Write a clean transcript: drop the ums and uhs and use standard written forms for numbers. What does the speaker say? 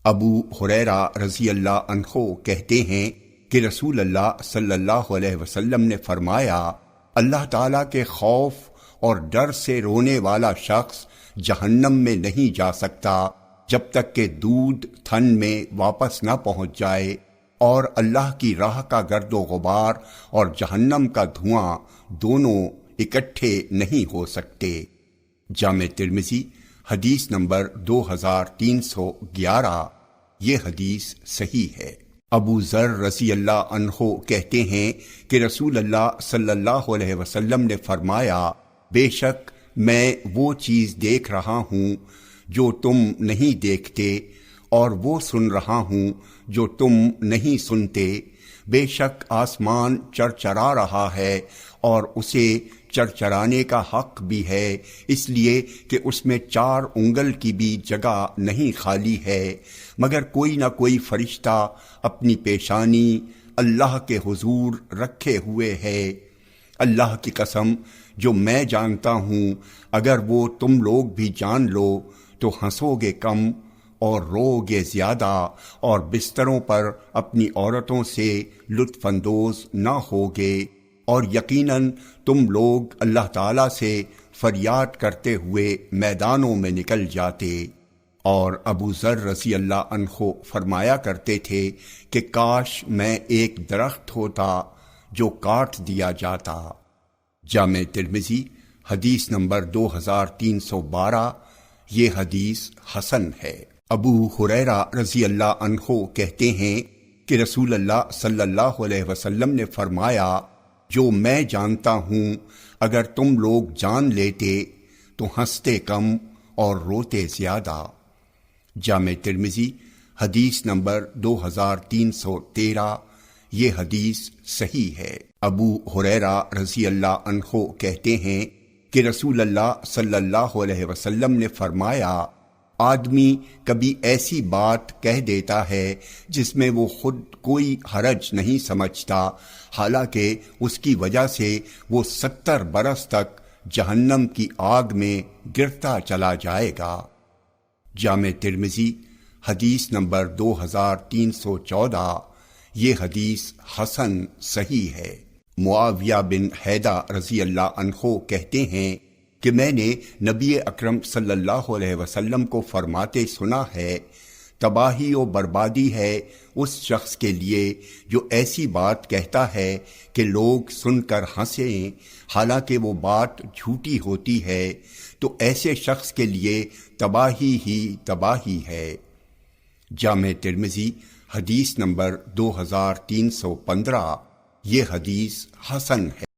ابو ہریرہ رضی اللہ عنہ کہتے ہیں کہ رسول اللہ صلی اللہ علیہ وسلم نے فرمایا، اللہ تعالیٰ کے خوف اور ڈر سے رونے والا شخص جہنم میں نہیں جا سکتا جب تک کہ دودھ تھن میں واپس نہ پہنچ جائے، اور اللہ کی راہ کا گرد و غبار اور جہنم کا دھواں دونوں اکٹھے نہیں ہو سکتے۔ جامع ترمذی حدیث نمبر 2311۔ یہ حدیث صحیح ہے۔ ابو ذر رضی اللہ عنہ کہتے ہیں کہ رسول اللہ صلی اللہ علیہ وسلم نے فرمایا، بے شک میں وہ چیز دیکھ رہا ہوں جو تم نہیں دیکھتے، اور وہ سن رہا ہوں جو تم نہیں سنتے۔ بے شک آسمان چرچرا رہا ہے، اور اسے چرچرانے کا حق بھی ہے، اس لیے کہ اس میں 4 انگل کی بھی جگہ نہیں خالی ہے، مگر کوئی نہ کوئی فرشتہ اپنی پیشانی اللہ کے حضور رکھے ہوئے ہے۔ اللہ کی قسم، جو میں جانتا ہوں، اگر وہ تم لوگ بھی جان لو تو ہنسو گے کم اور رو گے زیادہ، اور بستروں پر اپنی عورتوں سے لطف اندوز نہ ہوگے، اور یقیناً تم لوگ اللہ تعالیٰ سے فریاد کرتے ہوئے میدانوں میں نکل جاتے۔ اور ابو ذر رضی اللہ عنہ فرمایا کرتے تھے کہ کاش میں ایک درخت ہوتا جو کاٹ دیا جاتا۔ جامع ترمذی حدیث نمبر 2312۔ یہ حدیث حسن ہے۔ ابو ہریرہ رضی اللہ عنہ کہتے ہیں کہ رسول اللہ صلی اللہ علیہ وسلم نے فرمایا، جو میں جانتا ہوں اگر تم لوگ جان لیتے تو ہنستے کم اور روتے زیادہ۔ جامع ترمذی حدیث نمبر 2313۔ یہ حدیث صحیح ہے۔ ابو ہریرہ رضی اللہ عنہ کہتے ہیں کہ رسول اللہ صلی اللہ علیہ وسلم نے فرمایا، آدمی کبھی ایسی بات کہہ دیتا ہے جس میں وہ خود کوئی حرج نہیں سمجھتا، حالانکہ اس کی وجہ سے وہ 70 برس تک جہنم کی آگ میں گرتا چلا جائے گا۔ جامع ترمذی حدیث نمبر 2314۔ یہ حدیث حسن صحیح ہے۔ معاویہ بن حیدہ رضی اللہ عنہ کہتے ہیں کہ میں نے نبی اکرم صلی اللہ علیہ وسلم کو فرماتے سنا ہے، تباہی و بربادی ہے اس شخص کے لیے جو ایسی بات کہتا ہے کہ لوگ سن کر ہنسیں حالانکہ وہ بات جھوٹی ہوتی ہے، تو ایسے شخص کے لیے تباہی ہی تباہی ہے۔ جامع ترمذی حدیث نمبر 2315۔ یہ حدیث حسن ہے۔